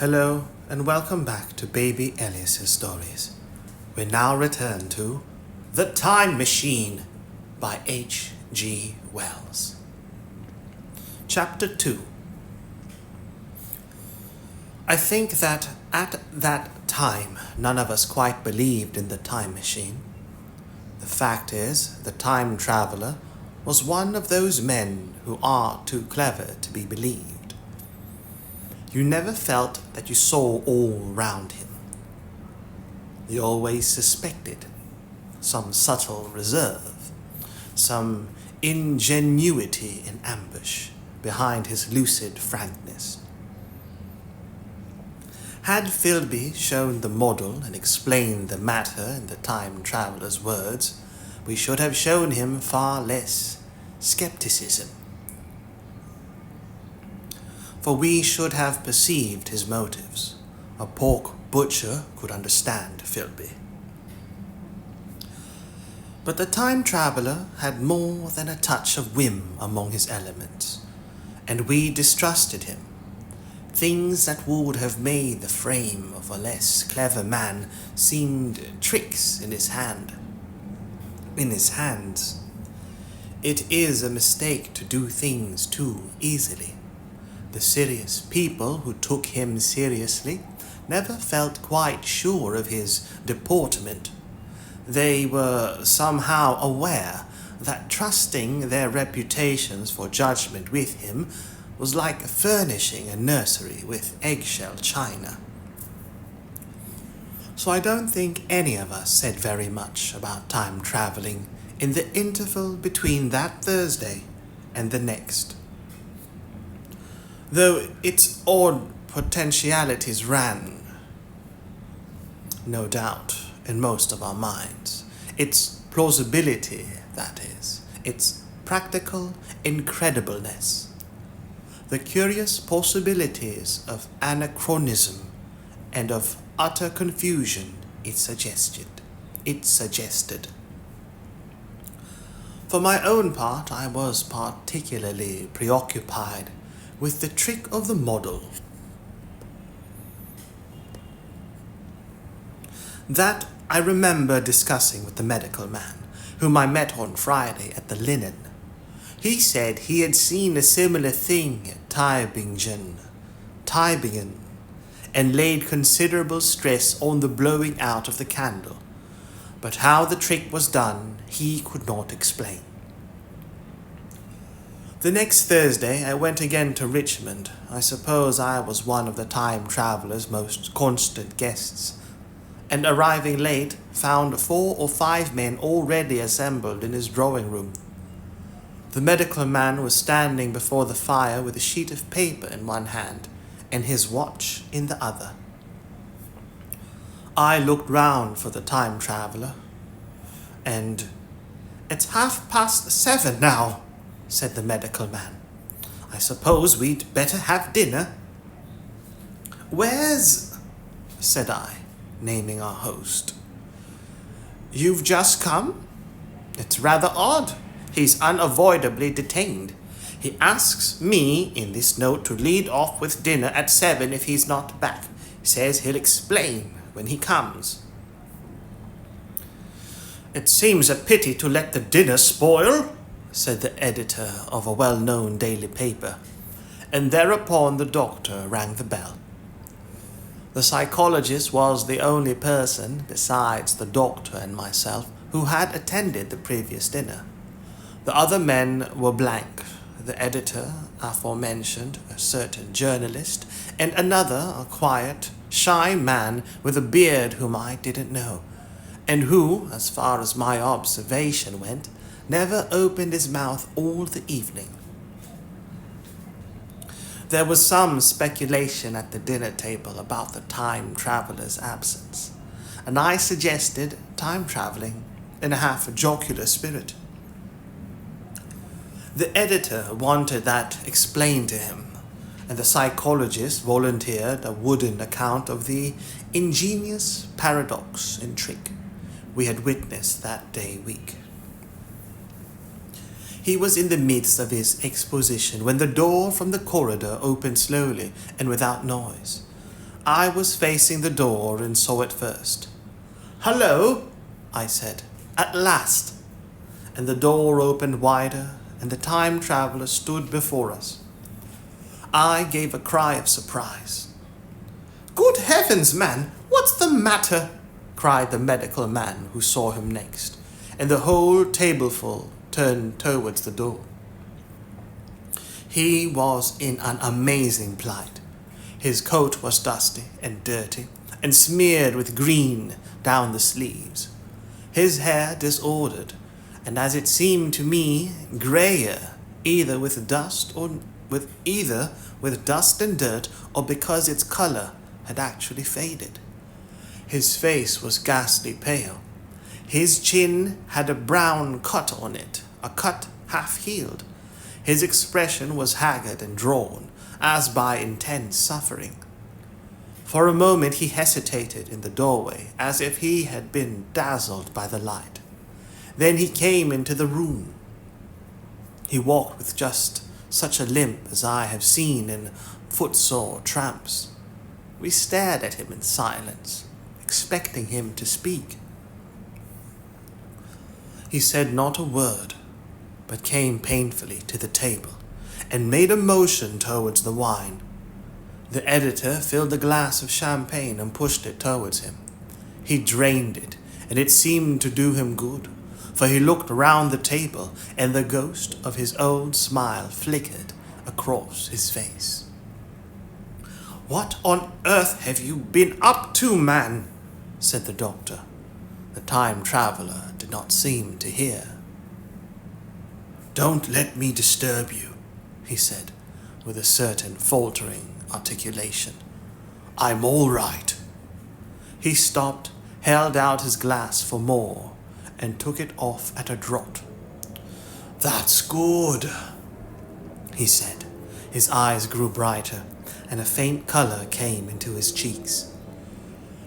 Hello and welcome back to Baby Elias's Stories. We now return to The Time Machine by H.G. Wells. Chapter 2. I think that at that time none of us quite believed in the time machine. The fact is, the time traveler was one of those men who are too clever to be believed. You never felt that you saw all round him. You always suspected some subtle reserve, some ingenuity in ambush behind his lucid frankness. Had Philby shown the model and explained the matter in the time traveler's words, we should have shown him far less skepticism. For we should have perceived his motives. A pork butcher could understand Philby. But the time traveler had more than a touch of whim among his elements, and we distrusted him. Things that would have made the frame of a less clever man seemed tricks in his hands. It is a mistake to do things too easily. The serious people who took him seriously never felt quite sure of his deportment. They were somehow aware that trusting their reputations for judgment with him was like furnishing a nursery with eggshell china. So I don't think any of us said very much about time traveling in the interval between that Thursday and the next. Though its odd potentialities ran, no doubt, in most of our minds. Its plausibility, that is, its practical incredibleness. The curious possibilities of anachronism and of utter confusion it suggested. For my own part, I was particularly preoccupied with the trick of the model. That I remember discussing with the medical man, whom I met on Friday at the Linen. He said he had seen a similar thing at Tübingen, and laid considerable stress on the blowing out of the candle. But how the trick was done, he could not explain. The next Thursday I went again to Richmond. I suppose I was one of the time traveller's most constant guests, and arriving late, found 4 or 5 men already assembled in his drawing room. The medical man was standing before the fire with a sheet of paper in one hand and his watch in the other. I looked round for the time traveller, and "It's 7:30 now," said the medical man. "I suppose we'd better have dinner." "Where's—" said I, naming our host. "You've just come? It's rather odd. He's unavoidably detained. He asks me in this note to lead off with dinner at 7 if he's not back. Says he'll explain when he comes." "It seems a pity to let the dinner spoil," said the editor of a well-known daily paper, and thereupon the doctor rang the bell. The psychologist was the only person, besides the doctor and myself, who had attended the previous dinner. The other men were blank: the editor, aforementioned, a certain journalist, and another, a quiet, shy man with a beard whom I didn't know, and who, as far as my observation went, never opened his mouth all the evening. There was some speculation at the dinner table about the time traveller's absence, and I suggested time travelling in a half jocular spirit. The editor wanted that explained to him, and the psychologist volunteered a wooden account of the ingenious paradox and trick we had witnessed that day week. He was in the midst of his exposition when the door from the corridor opened slowly and without noise. I was facing the door and saw it first. "Hello," I said, "at last." And the door opened wider, and the time traveler stood before us. I gave a cry of surprise. "Good heavens, man, what's the matter?" cried the medical man who saw him next, and the whole tableful turned towards the door. He was in an amazing plight. His coat was dusty and dirty, and smeared with green down the sleeves. His hair disordered, and as it seemed to me, grayer, either with dust and dirt, or because its color had actually faded. His face was ghastly pale. His chin had a brown cut on it, a cut half healed. His expression was haggard and drawn, as by intense suffering. For a moment he hesitated in the doorway, as if he had been dazzled by the light. Then he came into the room. He walked with just such a limp as I have seen in footsore tramps. We stared at him in silence, expecting him to speak. He said not a word, but came painfully to the table and made a motion towards the wine. The editor filled a glass of champagne and pushed it towards him. He drained it, and it seemed to do him good, for he looked around the table, and the ghost of his old smile flickered across his face. "What on earth have you been up to, man?" said the doctor. The time traveler did not seem to hear. "Don't let me disturb you," he said, with a certain faltering articulation. "I'm all right." He stopped, held out his glass for more, and took it off at a draught. "That's good," he said. His eyes grew brighter, and a faint color came into his cheeks.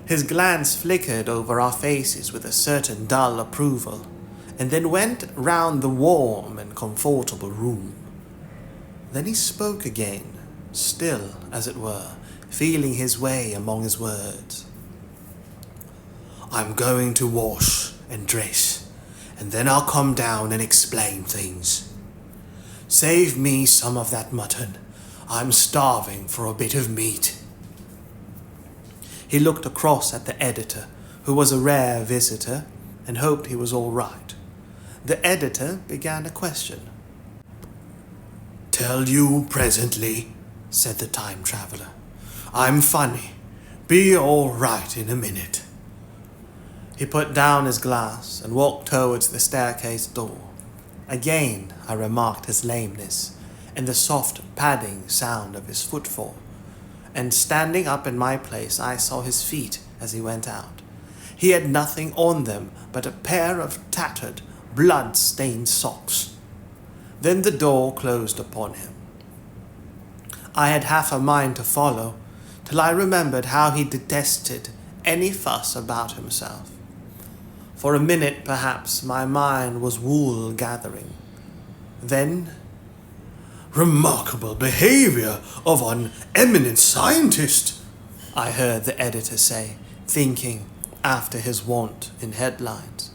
His glance flickered over our faces with a certain dull approval, and then went round the warm and comfortable room. Then he spoke again, still, as it were, feeling his way among his words. "I'm going to wash and dress, and then I'll come down and explain things. Save me some of that mutton. I'm starving for a bit of meat." He looked across at the editor, who was a rare visitor, and hoped he was all right. The editor began a question. "Tell you presently," said the time traveler. "I'm funny. Be all right in a minute." He put down his glass and walked towards the staircase door. Again I remarked his lameness and the soft padding sound of his footfall, and standing up in my place I saw his feet as he went out. He had nothing on them but a pair of tattered, blood-stained socks. Then the door closed upon him. I had half a mind to follow, till I remembered how he detested any fuss about himself. For a minute, perhaps, my mind was wool-gathering. Then, "Remarkable behavior of an eminent scientist," I heard the editor say, thinking after his wont in headlines,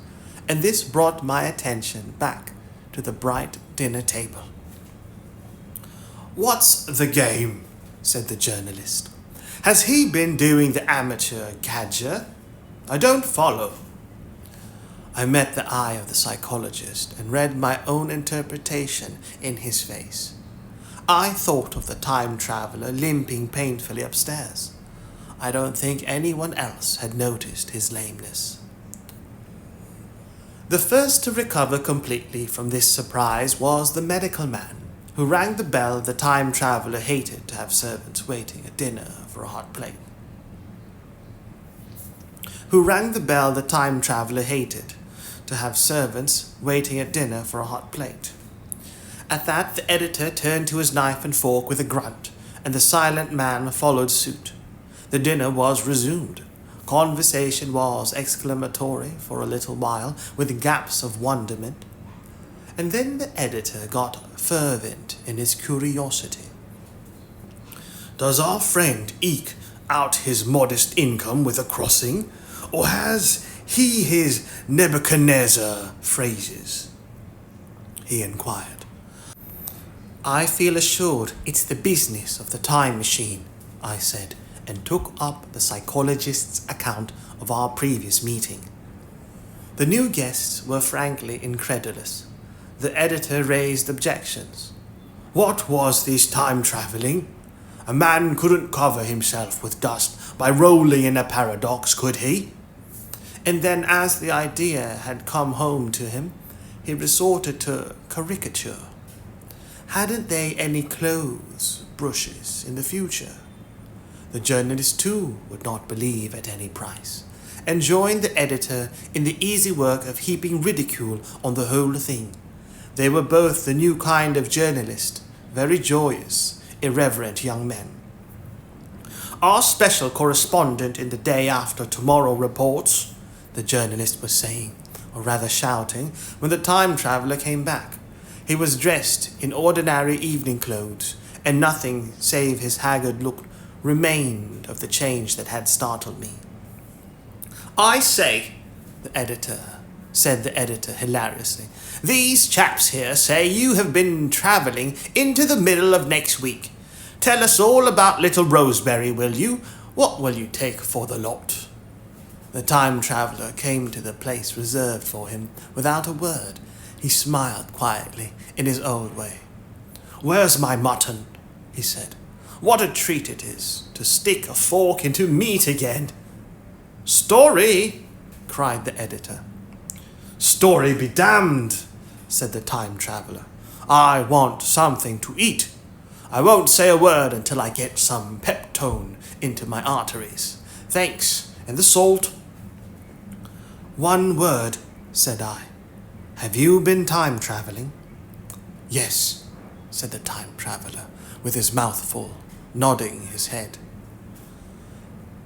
and this brought my attention back to the bright dinner table. "What's the game?" said the journalist. "Has he been doing the amateur gadger? I don't follow." I met the eye of the psychologist and read my own interpretation in his face. I thought of the time traveler limping painfully upstairs. I don't think anyone else had noticed his lameness. The first to recover completely from this surprise was the medical man, who rang the bell the time traveler hated to have servants waiting at dinner for a hot plate. At that, the editor turned to his knife and fork with a grunt, and the silent man followed suit. The dinner was resumed. Conversation was exclamatory for a little while, with gaps of wonderment. And then the editor got fervent in his curiosity. "Does our friend eke out his modest income with a crossing, or has he his Nebuchadnezzar phrases? He inquired. I feel assured it's the business of the time machine, I said, and took up the psychologist's account of our previous meeting. The new guests were frankly incredulous. The editor raised objections. What was this time travelling? A man couldn't cover himself with dust by rolling in a paradox, could he? And then, as the idea had come home to him, he resorted to caricature. Hadn't they any clothes brushes in the future? The journalist too would not believe at any price, and joined the editor in the easy work of heaping ridicule on the whole thing. They were both the new kind of journalist, very joyous, irreverent young men. Our special correspondent in the Day After Tomorrow reports, the journalist was saying, or rather shouting, when the time traveller came back. He was dressed in ordinary evening clothes, and nothing save his haggard look remained of the change that had startled me. I say, said the editor hilariously, these chaps here say you have been travelling into the middle of next week. Tell us all about little Roseberry, will you? What will you take for the lot? The time traveller came to the place reserved for him without a word. He smiled quietly in his old way. Where's my mutton? He said. What a treat it is to stick a fork into meat again. Story, cried the editor. Story be damned, said the time traveller. I want something to eat. I won't say a word until I get some peptone into my arteries. Thanks, and the salt. One word, said I. Have you been time travelling? Yes, said the time traveller, with his mouth full, nodding his head.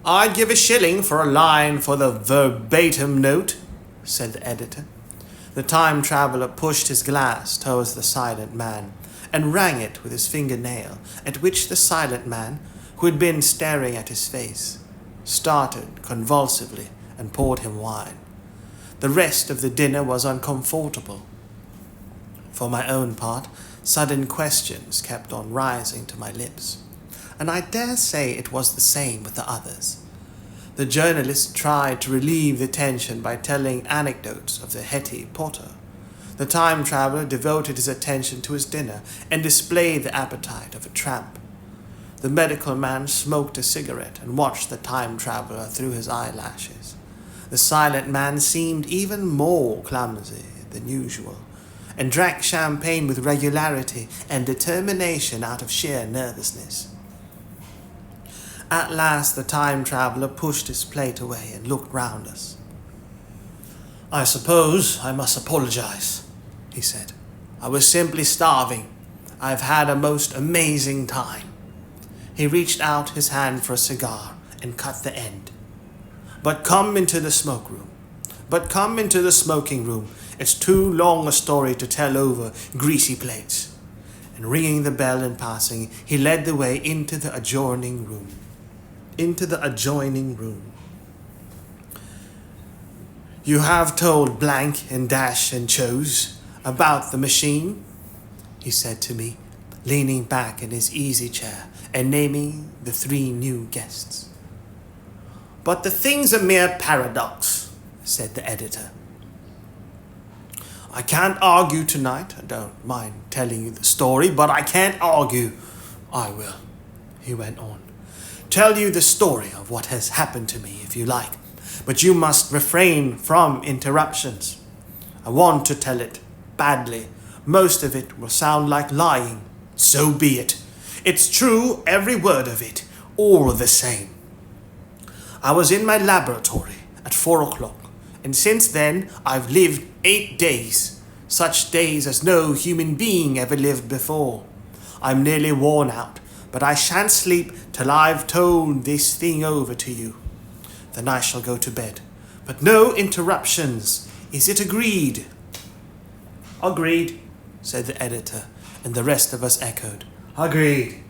I'd give a shilling for a line for the verbatim note, said the editor. The time traveller pushed his glass towards the silent man and rang it with his fingernail, at which the silent man, who had been staring at his face, started convulsively and poured him wine. The rest of the dinner was uncomfortable. For my own part, sudden questions kept on rising to my lips, and I dare say it was the same with the others. The journalist tried to relieve the tension by telling anecdotes of the Hetty Potter. The time traveller devoted his attention to his dinner and displayed the appetite of a tramp. The medical man smoked a cigarette and watched the time traveller through his eyelashes. The silent man seemed even more clumsy than usual, and drank champagne with regularity and determination out of sheer nervousness. At last the time traveller pushed his plate away and looked round us. I suppose I must apologize, he said. I was simply starving. I've had a most amazing time. He reached out his hand for a cigar and cut the end. But come into the smoking room. It's too long a story to tell over greasy plates. And ringing the bell in passing, he led the way into the adjoining room. You have told blank and dash and chose about the machine, he said to me, leaning back in his easy chair and naming the 3 new guests. But the thing's a mere paradox, said the editor. I can't argue tonight. I don't mind telling you the story, but I can't argue. I will, he went on. Tell you the story of what has happened to me, if you like, but you must refrain from interruptions. I want to tell it badly. Most of it will sound like lying. So be it. It's true, every word of it, all the same. I was in my laboratory at 4 o'clock, and since then I've lived 8 days, such days as no human being ever lived before. I'm nearly worn out, but I shan't sleep till I've told this thing over to you. Then I shall go to bed. But no interruptions. Is it agreed? Agreed, said the editor, and the rest of us echoed. Agreed.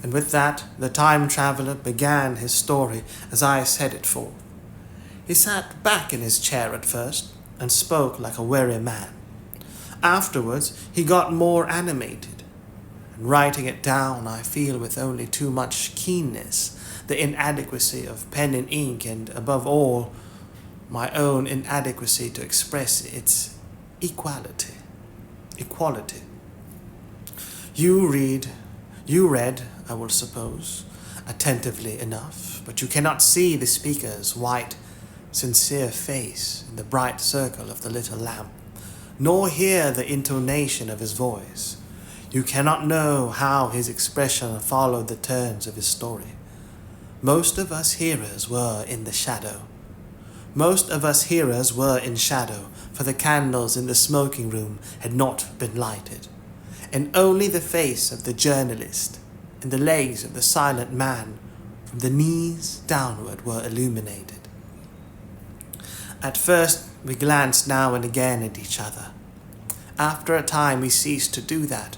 And with that, the time traveler began his story as I set it forth. He sat back in his chair at first and spoke like a weary man. Afterwards, he got more animated. And writing it down, I feel with only too much keenness the inadequacy of pen and ink, and above all, my own inadequacy to express its equality. You read, I will suppose, attentively enough, but you cannot see the speaker's white, sincere face in the bright circle of the little lamp, nor hear the intonation of his voice. You cannot know how his expression followed the turns of his story. Most of us hearers were in shadow, for the candles in the smoking room had not been lighted, and only the face of the journalist and the legs of the silent man from the knees downward were illuminated. At first we glanced now and again at each other. After a time we ceased to do that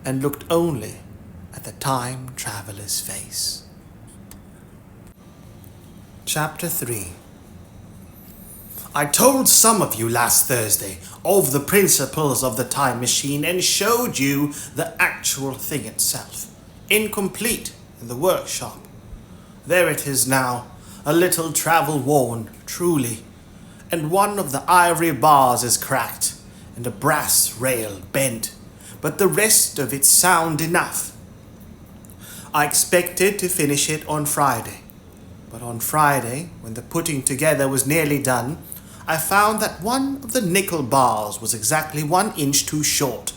and looked only at the time traveler's face. Chapter 3. I told some of you last Thursday of the principles of the time machine and showed you the actual thing itself, incomplete in the workshop. There it is now, a little travel-worn, truly, and one of the ivory bars is cracked and a brass rail bent, but the rest of it's sound enough. I expected to finish it on Friday, but on Friday, when the putting together was nearly done, I found that one of the nickel bars was exactly 1 inch too short,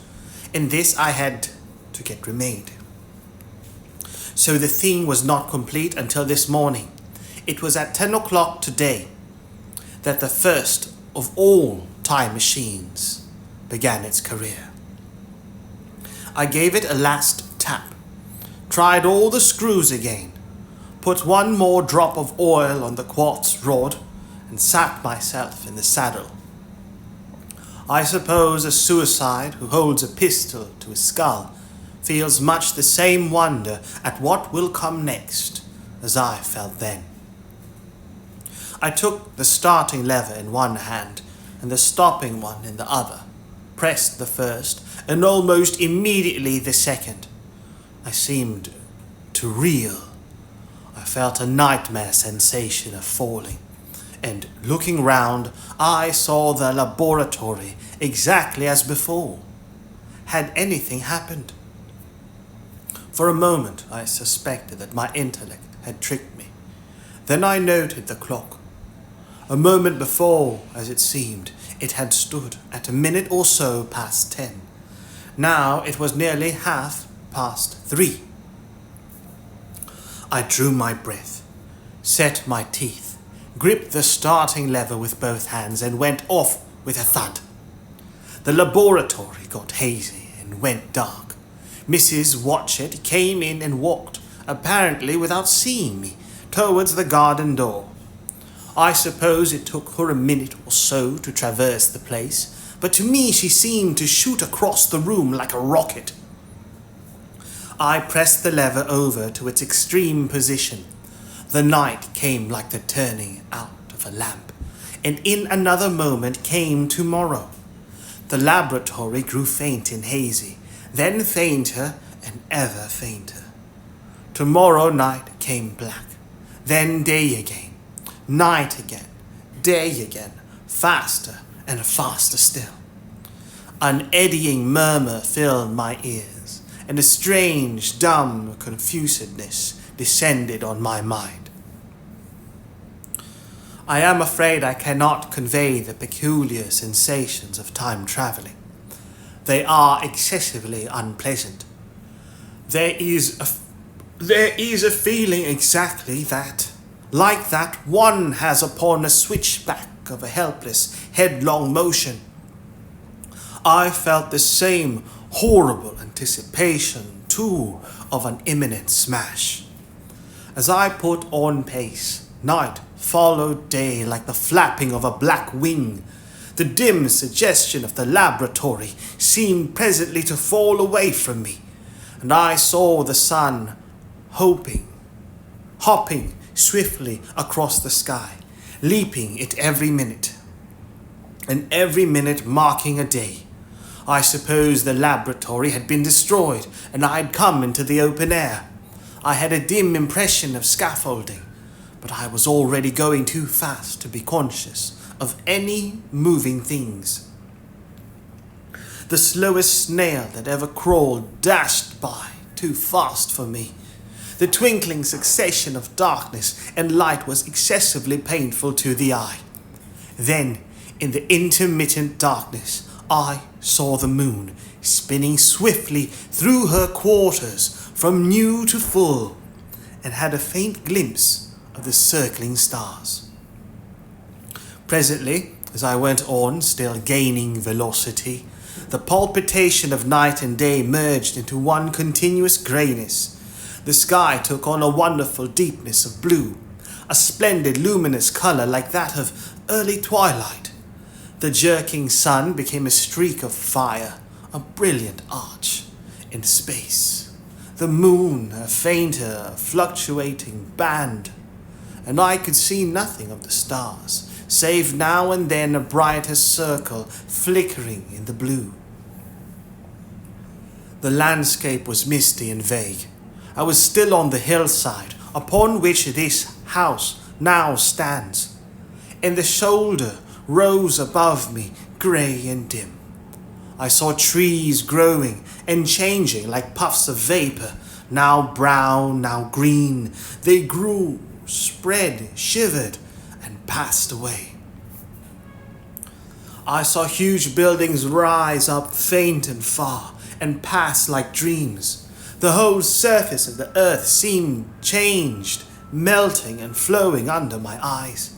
and this I had to get remade. So the thing was not complete until this morning. It was at 10 o'clock today that the first of all time machines began its career. I gave it a last tap, tried all the screws again, put one more drop of oil on the quartz rod, and sat myself in the saddle. I suppose a suicide who holds a pistol to his skull feels much the same wonder at what will come next as I felt then. I took the starting lever in one hand and the stopping one in the other, pressed the first and almost immediately the second. I seemed to reel. I felt a nightmare sensation of falling, and looking round, I saw the laboratory exactly as before. Had anything happened? For a moment I suspected that my intellect had tricked me. Then I noted the clock. A moment before, as it seemed, it had stood at a minute or so past 10. Now it was nearly 3:30. I drew my breath, set my teeth, gripped the starting lever with both hands, and went off with a thud. The laboratory got hazy and went dark. Mrs. Watchett came in and walked, apparently without seeing me, towards the garden door. I suppose it took her a minute or so to traverse the place, but to me she seemed to shoot across the room like a rocket. I pressed the lever over to its extreme position. The night came like the turning out of a lamp, and in another moment came tomorrow. The laboratory grew faint and hazy, then fainter and ever fainter. Tomorrow night came black, then day again, night again, day again, faster and faster still. An eddying murmur filled my ears, and a strange, dumb confusedness descended on my mind. I am afraid I cannot convey the peculiar sensations of time traveling. They are excessively unpleasant. There is a feeling exactly that, like that one has upon a switchback of a helpless, headlong motion. I felt the same horrible anticipation, too, of an imminent smash. As I put on pace, night followed day like the flapping of a black wing. The dim suggestion of the laboratory seemed presently to fall away from me, and I saw the sun hopping swiftly across the sky, leaping it every minute, and every minute marking a day. I suppose the laboratory had been destroyed, and I had come into the open air. I had a dim impression of scaffolding, but I was already going too fast to be conscious of any moving things. The slowest snail that ever crawled dashed by, too fast for me. The twinkling succession of darkness and light was excessively painful to the eye. Then, in the intermittent darkness, I saw the moon spinning swiftly through her quarters from new to full, and had a faint glimpse of the circling stars. Presently, as I went on, still gaining velocity, the palpitation of night and day merged into one continuous greyness. The sky took on a wonderful deepness of blue, a splendid luminous colour like that of early twilight. The jerking sun became a streak of fire, a brilliant arch in space. The moon a fainter, fluctuating band, and I could see nothing of the stars, save now and then a brighter circle flickering in the blue. The landscape was misty and vague. I was still on the hillside upon which this house now stands, and the shoulder rose above me, grey and dim. I saw trees growing and changing like puffs of vapour, now brown, now green. They grew, spread, shivered, and passed away. I saw huge buildings rise up faint and far, and pass like dreams. The whole surface of the earth seemed changed, melting and flowing under my eyes.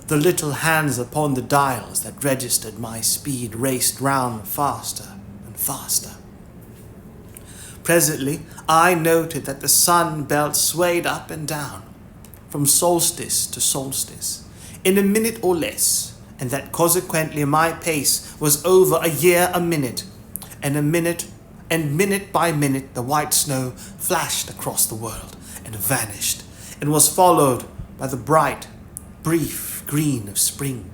The little hands upon the dials that registered my speed raced round faster and faster. Presently, I noted that the sun belt swayed up and down, from solstice to solstice, in a minute or less, and that consequently my pace was over a year a minute, and minute by minute the white snow flashed across the world and vanished, and was followed by the bright, brief green of spring.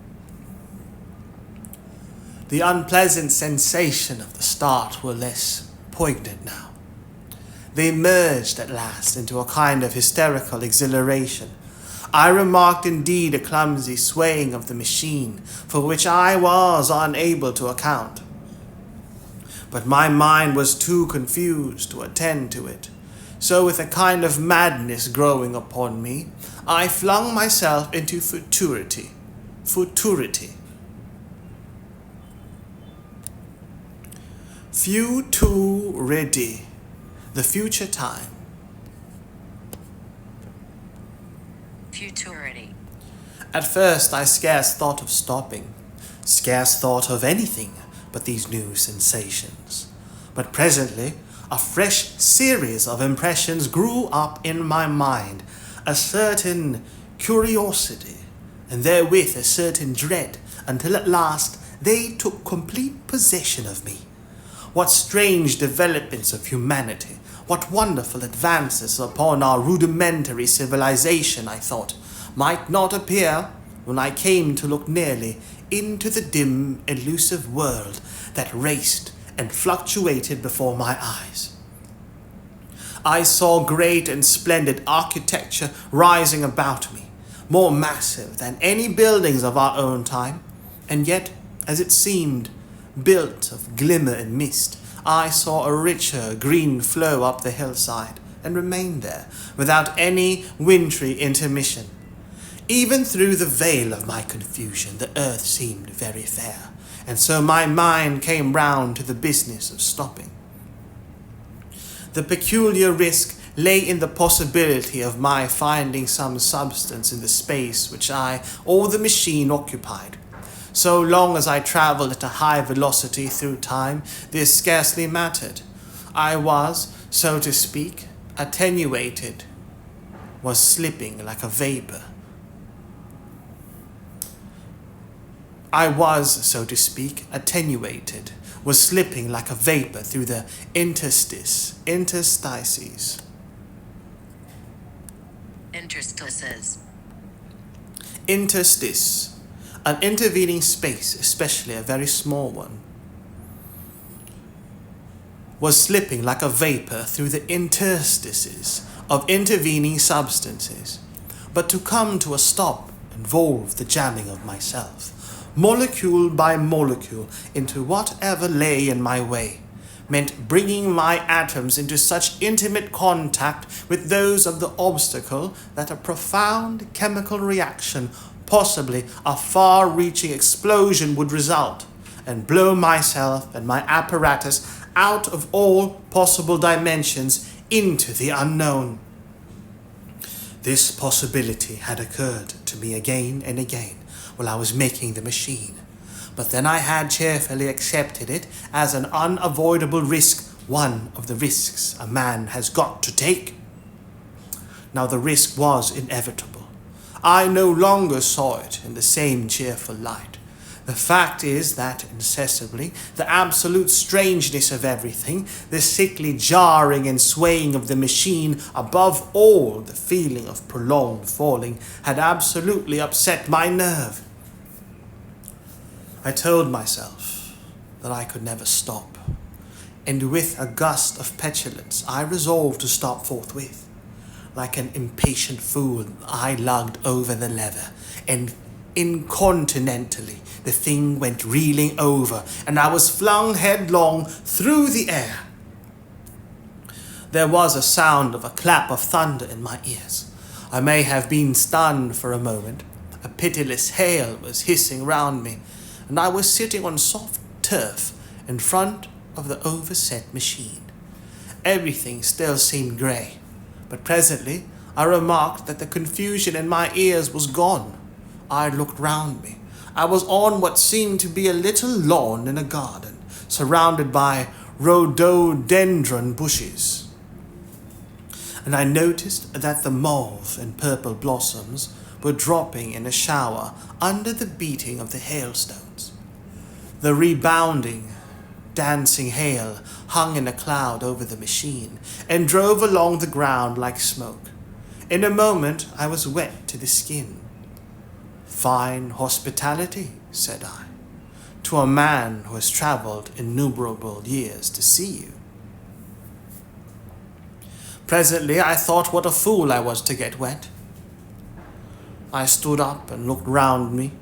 The unpleasant sensation of the start were less poignant now. They merged at last into a kind of hysterical exhilaration. I remarked indeed a clumsy swaying of the machine, for which I was unable to account. But my mind was too confused to attend to it. So with a kind of madness growing upon me, I flung myself into futurity. Futurity. The future time. Futurity. At first I scarce thought of stopping, scarce thought of anything but these new sensations. But presently a fresh series of impressions grew up in my mind, a certain curiosity, and therewith a certain dread, until at last they took complete possession of me. What strange developments of humanity, what wonderful advances upon our rudimentary civilization, I thought, might not appear when I came to look nearly into the dim, elusive world that raced and fluctuated before my eyes. I saw great and splendid architecture rising about me, more massive than any buildings of our own time, and yet, as it seemed, built of glimmer and mist. I saw a richer green flow up the hillside, and remained there, without any wintry intermission. Even through the veil of my confusion, the earth seemed very fair, and so my mind came round to the business of stopping. The peculiar risk lay in the possibility of my finding some substance in the space which I or the machine occupied. So long as I travelled at a high velocity through time, this scarcely mattered. I was, so to speak, attenuated, was slipping like a vapour. I was, so to speak, attenuated, was slipping like a vapour through the interstices Interstices. Interstice, an intervening space, especially a very small one, was slipping like a vapor through the interstices of intervening substances. But to come to a stop involved the jamming of myself, molecule by molecule, into whatever lay in my way, meant bringing my atoms into such intimate contact with those of the obstacle that a profound chemical reaction, possibly a far-reaching explosion, would result, and blow myself and my apparatus out of all possible dimensions into the unknown. This possibility had occurred to me again and again while I was making the machine, but then I had cheerfully accepted it as an unavoidable risk, one of the risks a man has got to take. Now the risk was inevitable. I no longer saw it in the same cheerful light. The fact is that insensibly, the absolute strangeness of everything, the sickly jarring and swaying of the machine, above all the feeling of prolonged falling, had absolutely upset my nerve. I told myself that I could never stop, and with a gust of petulance I resolved to stop forthwith. Like an impatient fool, I lugged over the lever, and incontinently the thing went reeling over, and I was flung headlong through the air. There was a sound of a clap of thunder in my ears. I may have been stunned for a moment. A pitiless hail was hissing round me, and I was sitting on soft turf in front of the overset machine. Everything still seemed grey, but presently I remarked that the confusion in my ears was gone. I looked round me. I was on what seemed to be a little lawn in a garden, surrounded by rhododendron bushes, and I noticed that the mauve and purple blossoms were dropping in a shower under the beating of the hailstones. The rebounding, dancing hail hung in a cloud over the machine and drove along the ground like smoke. In a moment I was wet to the skin. "Fine hospitality," said I, "to a man who has travelled innumerable years to see you." Presently I thought what a fool I was to get wet. I stood up and looked round me.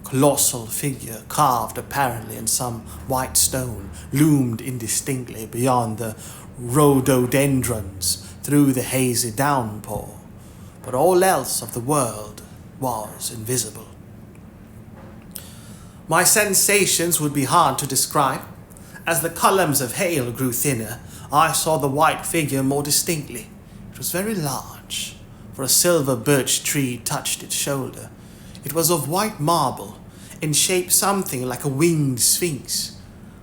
A colossal figure, carved apparently in some white stone, loomed indistinctly beyond the rhododendrons through the hazy downpour, but all else of the world was invisible. My sensations would be hard to describe. As the columns of hail grew thinner, I saw the white figure more distinctly. It was very large, for a silver birch tree touched its shoulder. It was of white marble, in shape something like a winged sphinx,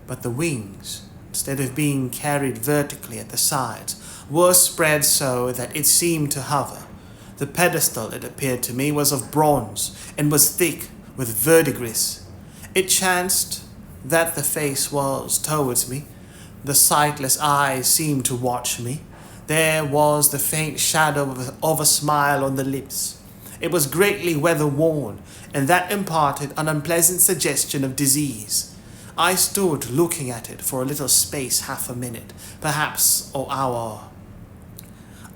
but the wings, instead of being carried vertically at the sides, were spread so that it seemed to hover. The pedestal, it appeared to me, was of bronze, and was thick with verdigris. It chanced that the face was towards me. The sightless eyes seemed to watch me. There was the faint shadow of a smile on the lips. It was greatly weather-worn, and that imparted an unpleasant suggestion of disease. I stood looking at it for a little space, half a minute, perhaps, or hour.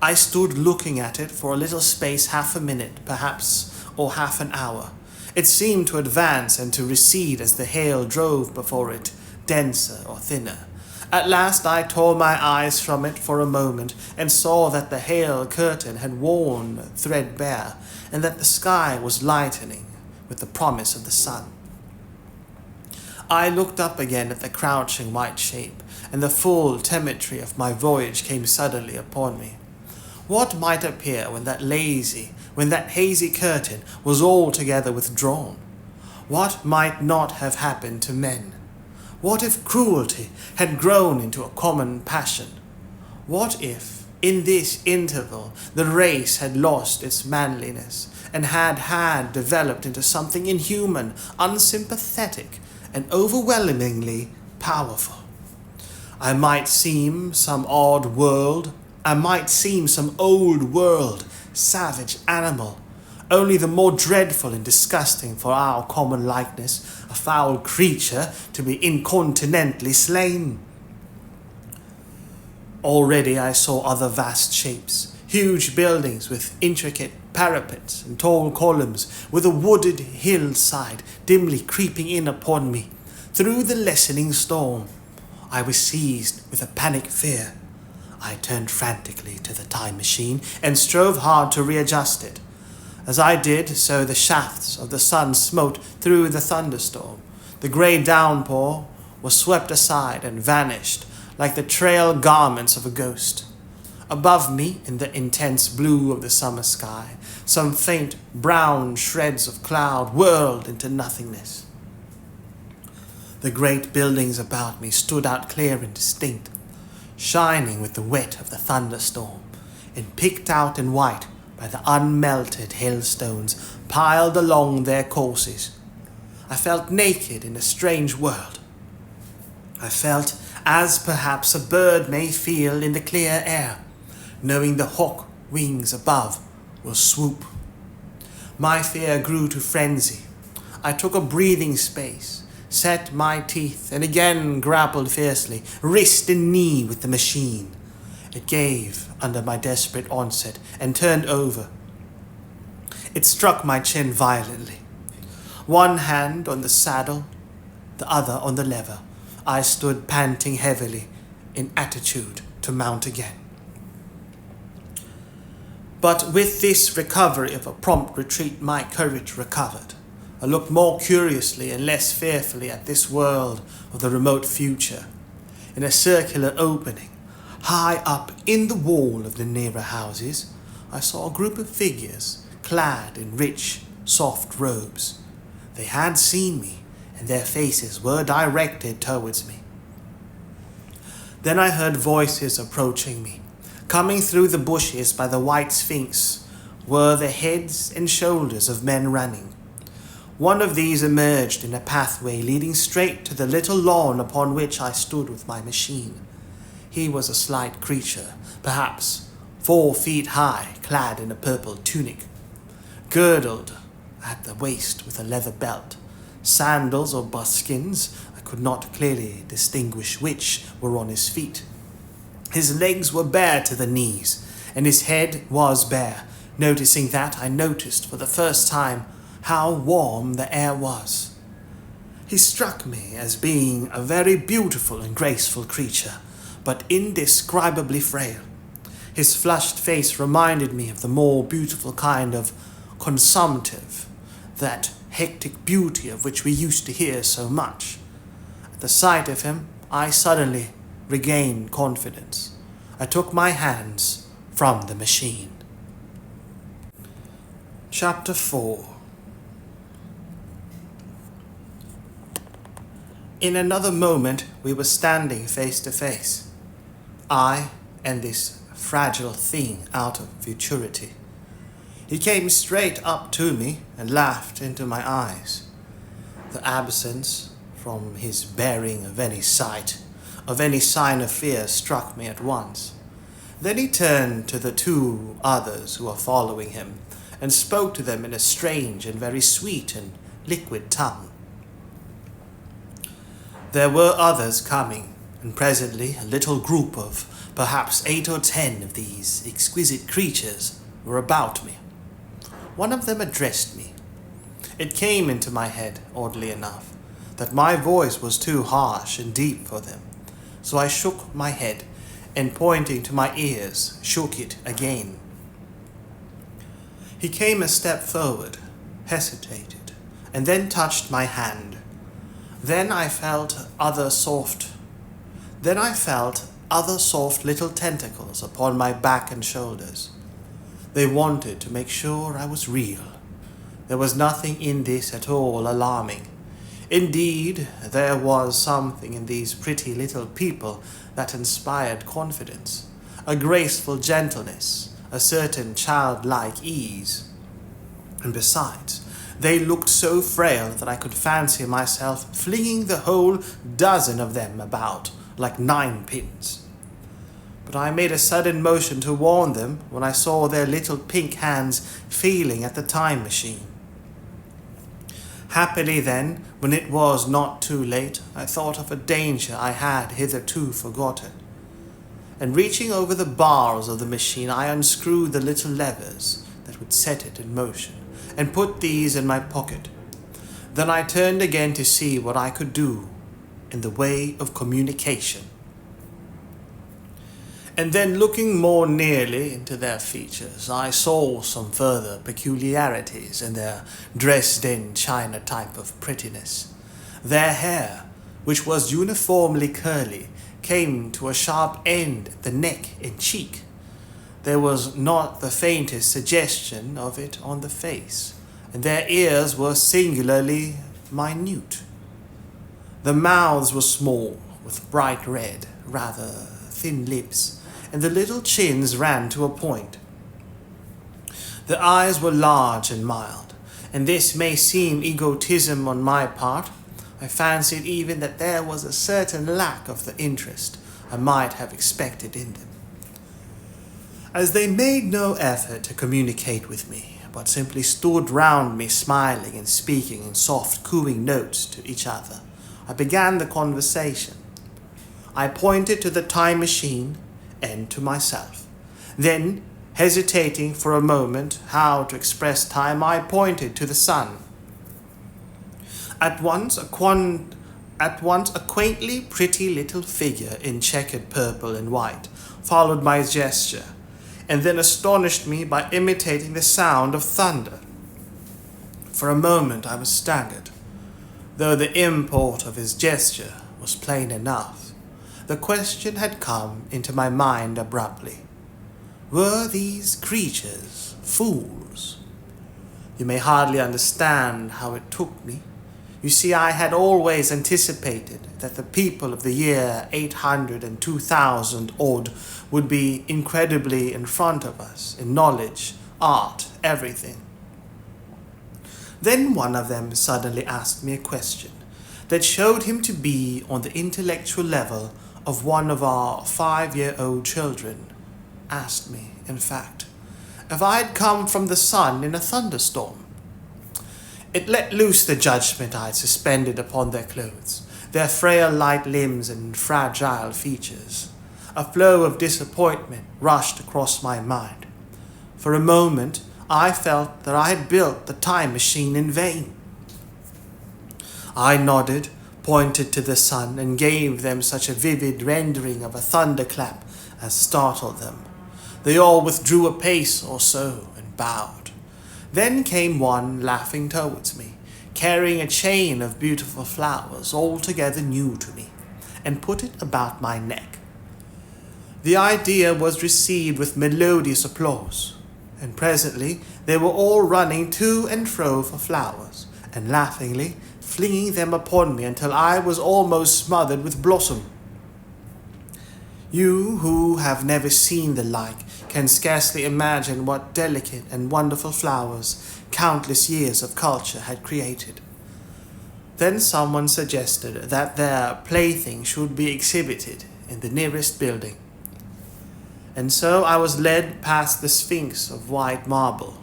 I stood looking at it for a little space, half a minute, perhaps, or half an hour. It seemed to advance and to recede as the hail drove before it, denser or thinner. At last I tore my eyes from it for a moment, and saw that the hail curtain had worn threadbare, and that the sky was lightening with the promise of the sun. I looked up again at the crouching white shape, and the full temetry of my voyage came suddenly upon me. What might appear when that hazy curtain was altogether withdrawn? What might not have happened to men? What if cruelty had grown into a common passion? What if, in this interval, the race had lost its manliness, and had developed into something inhuman, unsympathetic, and overwhelmingly powerful? I might seem some old world savage animal, only the more dreadful and disgusting for our common likeness, a foul creature to be incontinently slain. Already I saw other vast shapes, huge buildings with intricate parapets and tall columns, with a wooded hillside dimly creeping in upon me. Through the lessening storm, I was seized with a panic fear. I turned frantically to the time machine and strove hard to readjust it. As I did so, the shafts of the sun smote through the thunderstorm. The grey downpour was swept aside and vanished like the trail garments of a ghost. Above me, in the intense blue of the summer sky, some faint brown shreds of cloud whirled into nothingness. The great buildings about me stood out clear and distinct, shining with the wet of the thunderstorm, and picked out in white by the unmelted hailstones piled along their courses. I felt naked in a strange world. I felt as perhaps a bird may feel in the clear air, knowing the hawk wings above will swoop. My fear grew to frenzy. I took a breathing space, set my teeth, and again grappled fiercely, wrist and knee with the machine. It gave under my desperate onset and turned over. It struck my chin violently. One hand on the saddle, the other on the lever, I stood panting heavily, in attitude to mount again. But with this recovery of a prompt retreat, my courage recovered. I looked more curiously and less fearfully at this world of the remote future. In a circular opening, high up in the wall of the nearer houses, I saw a group of figures clad in rich, soft robes. They had seen me, and their faces were directed towards me. Then I heard voices approaching me. Coming through the bushes by the white sphinx were the heads and shoulders of men running. One of these emerged in a pathway leading straight to the little lawn upon which I stood with my machine. He was a slight creature, perhaps 4 feet high, clad in a purple tunic, girdled at the waist with a leather belt. Sandals or buskins, I could not clearly distinguish which, were on his feet. His legs were bare to the knees, and his head was bare. Noticing that, I noticed for the first time how warm the air was. He struck me as being a very beautiful and graceful creature, but indescribably frail. His flushed face reminded me of the more beautiful kind of consumptive, that hectic beauty of which we used to hear so much. At the sight of him, I suddenly regained confidence. I took my hands from the machine. Chapter 4. In another moment, we were standing face to face, I and this fragile thing out of futurity. He came straight up to me and laughed into my eyes. The absence from his bearing of any sight, of any sign of fear, struck me at once. Then he turned to the 2 others who were following him and spoke to them in a strange and very sweet and liquid tongue. There were others coming, and presently a little group of perhaps 8 or 10 of these exquisite creatures were about me. One of them addressed me. It came into my head, oddly enough, that my voice was too harsh and deep for them, so I shook my head and, pointing to my ears, shook it again. He came a step forward, hesitated, and then touched my hand. Then I felt other soft little tentacles upon my back and shoulders. They wanted to make sure I was real. There was nothing in this at all alarming. Indeed, there was something in these pretty little people that inspired confidence, a graceful gentleness, a certain childlike ease. And besides, they looked so frail that I could fancy myself flinging the whole dozen of them about like 9 pins. but I made a sudden motion to warn them when I saw their little pink hands feeling at the time machine. Happily then, when it was not too late, I thought of a danger I had hitherto forgotten, and reaching over the bars of the machine, I unscrewed the little levers that would set it in motion, and put these in my pocket. Then I turned again to see what I could do in the way of communication. And then, looking more nearly into their features, I saw some further peculiarities in their dressed-in China type of prettiness. Their hair, which was uniformly curly, came to a sharp end at the neck and cheek. There was not the faintest suggestion of it on the face, and their ears were singularly minute. The mouths were small, with bright red, rather thin lips, and the little chins ran to a point. The eyes were large and mild, and this may seem egotism on my part. I fancied even that there was a certain lack of the interest I might have expected in them, as they made no effort to communicate with me, but simply stood round me smiling and speaking in soft cooing notes to each other. I began the conversation. I pointed to the time machine and to myself. Then, hesitating for a moment how to express time, I pointed to the sun. At once a quaintly pretty little figure in checkered purple and white followed my gesture, and then astonished me by imitating the sound of thunder. For a moment I was staggered, though the import of his gesture was plain enough. The question had come into my mind abruptly. Were these creatures fools? You may hardly understand how it took me. You see, I had always anticipated that the people of the year 800 and 2000 odd would be incredibly in front of us in knowledge, art, everything. Then one of them suddenly asked me a question that showed him to be on the intellectual level of one of our 5-year-old children. Asked me, in fact, if I had come from the sun in a thunderstorm. It let loose the judgment I had suspended upon their clothes, their frail light limbs and fragile features. A flow of disappointment rushed across my mind. For a moment, I felt that I had built the time machine in vain. I nodded, pointed to the sun, and gave them such a vivid rendering of a thunderclap as startled them. They all withdrew a pace or so and bowed. Then came one laughing towards me, carrying a chain of beautiful flowers altogether new to me, and put it about my neck. The idea was received with melodious applause, and presently they were all running to and fro for flowers, and laughingly flinging them upon me until I was almost smothered with blossom. You who have never seen the like can scarcely imagine what delicate and wonderful flowers countless years of culture had created. Then someone suggested that their plaything should be exhibited in the nearest building. And so I was led past the Sphinx of white marble,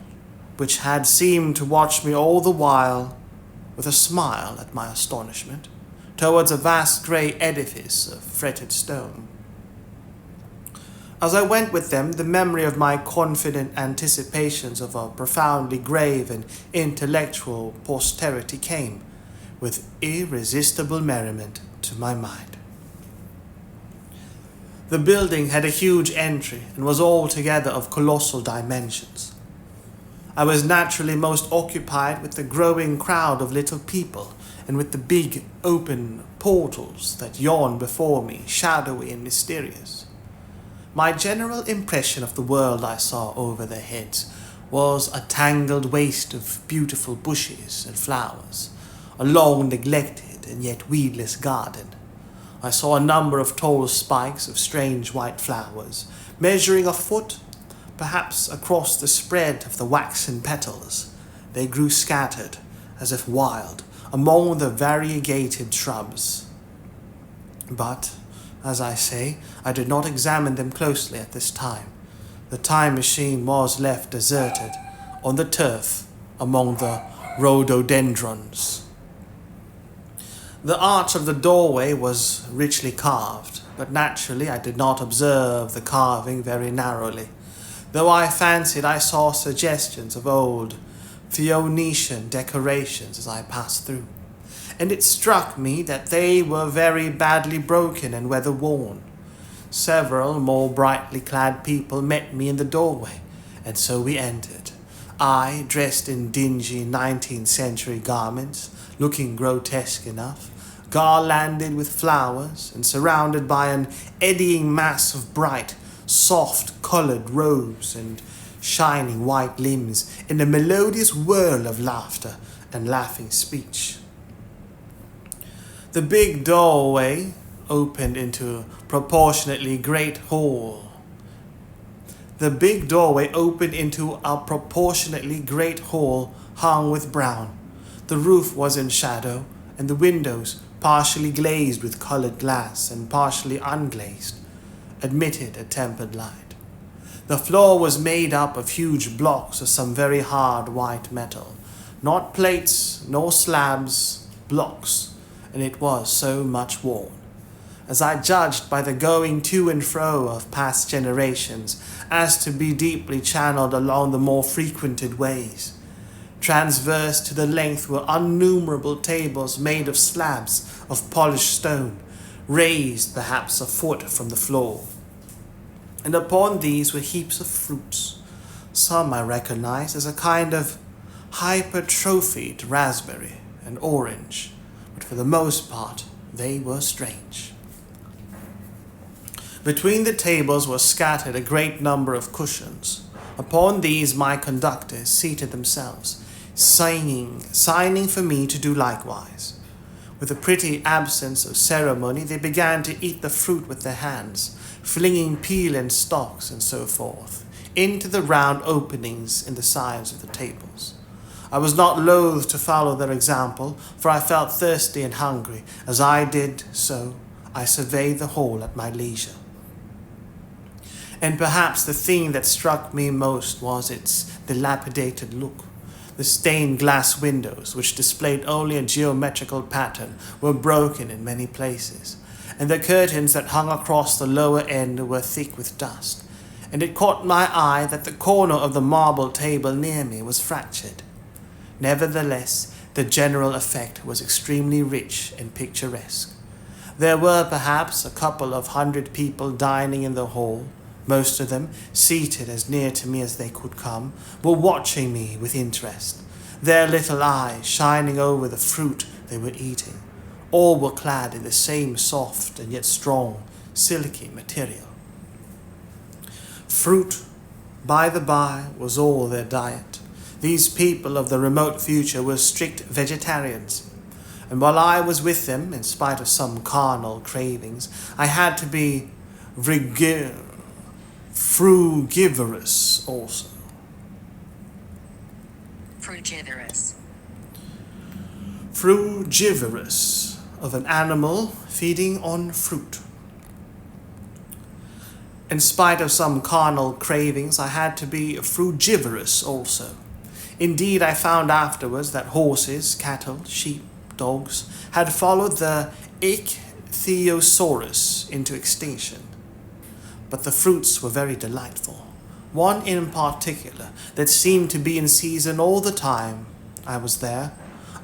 which had seemed to watch me all the while with a smile at my astonishment, towards a vast grey edifice of fretted stone. As I went with them, the memory of my confident anticipations of a profoundly grave and intellectual posterity came, with irresistible merriment, to my mind. The building had a huge entry and was altogether of colossal dimensions. I was naturally most occupied with the growing crowd of little people and with the big open portals that yawned before me, shadowy and mysterious. My general impression of the world I saw over their heads was a tangled waste of beautiful bushes and flowers, a long neglected and yet weedless garden. I saw a number of tall spikes of strange white flowers, measuring a foot, perhaps across the spread of the waxen petals. They grew scattered, as if wild, among the variegated shrubs. But, As I say, I did not examine them closely at this time. The time machine was left deserted on the turf among the rhododendrons. The arch of the doorway was richly carved, but naturally I did not observe the carving very narrowly, though I fancied I saw suggestions of old Phoenician decorations as I passed through, and it struck me that they were very badly broken and weather-worn. Several more brightly clad people met me in the doorway, and so we entered. I, dressed in dingy 19th century garments, looking grotesque enough, garlanded with flowers and surrounded by an eddying mass of bright, soft-colored robes and shining white limbs in a melodious whirl of laughter and laughing speech. The big doorway opened into a proportionately great hall. The big doorway opened into a proportionately great hall hung with brown. The roof was in shadow, and the windows, partially glazed with colored glass and partially unglazed, admitted a tempered light. The floor was made up of huge blocks of some very hard white metal, not plates nor slabs, blocks, and it was so much worn, as I judged by the going to and fro of past generations, as to be deeply channeled along the more frequented ways. Transverse to the length were innumerable tables made of slabs of polished stone, raised perhaps a foot from the floor. And upon these were heaps of fruits. Some I recognized as a kind of hypertrophied raspberry and orange, but for the most part they were strange. Between the tables were scattered a great number of cushions. Upon these my conductors seated themselves, signing for me to do likewise. With a pretty absence of ceremony, they began to eat the fruit with their hands, flinging peel and stalks and so forth into the round openings in the sides of the tables. I was not loath to follow their example, for I felt thirsty and hungry. As I did so, I surveyed the hall at my leisure. And perhaps the thing that struck me most was its dilapidated look. The stained glass windows, which displayed only a geometrical pattern, were broken in many places, and the curtains that hung across the lower end were thick with dust, and it caught my eye that the corner of the marble table near me was fractured. Nevertheless, the general effect was extremely rich and picturesque. There were perhaps a couple of 100 people dining in the hall. Most of them, seated as near to me as they could come, were watching me with interest, their little eyes shining over the fruit they were eating. All were clad in the same soft and yet strong, silky material. Fruit, by the by, was all their diet. These people of the remote future were strict vegetarians, and while I was with them, in spite of some carnal cravings, I had to be frugivorous also. Frugivorous, of an animal feeding on fruit. In spite of some carnal cravings, I had to be frugivorous also. Indeed, I found afterwards that horses, cattle, sheep, dogs had followed the ichthyosaurus into extinction. But the fruits were very delightful. One in particular that seemed to be in season all the time I was there,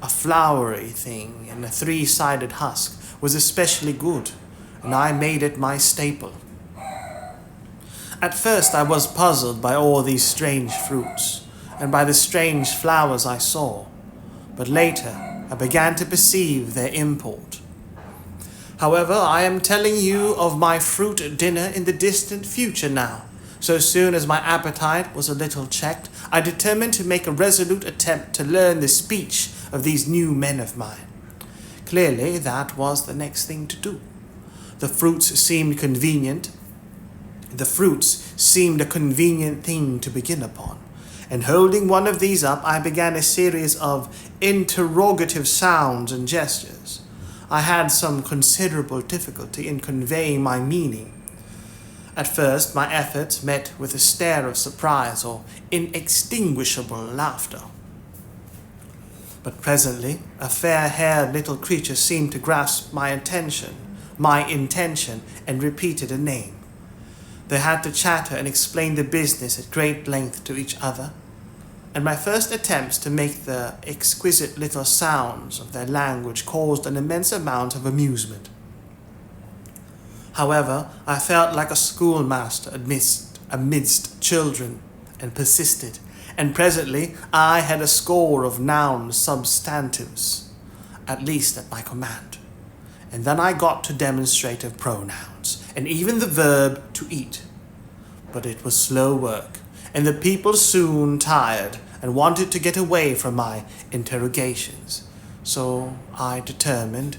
a flowery thing in a 3-sided husk, was especially good, and I made it my staple. At first I was puzzled by all these strange fruits, and by the strange flowers I saw, but later I began to perceive their import. However, I am telling you of my fruit dinner in the distant future now. So soon as my appetite was a little checked, I determined to make a resolute attempt to learn the speech of these new men of mine. Clearly, that was the next thing to do. The fruits seemed a convenient thing to begin upon, and holding one of these up, I began a series of interrogative sounds and gestures. I had some considerable difficulty in conveying my meaning. At first, my efforts met with a stare of surprise or inextinguishable laughter. But presently, a fair-haired little creature seemed to grasp my intention, and repeated a name. They had to chatter and explain the business at great length to each other, and my first attempts to make the exquisite little sounds of their language caused an immense amount of amusement. However, I felt like a schoolmaster amidst children, and persisted, and presently I had a score of noun substantives, at least at my command. And then I got to demonstrative pronouns, and even the verb to eat. But it was slow work, and the people soon tired and wanted to get away from my interrogations. So I determined,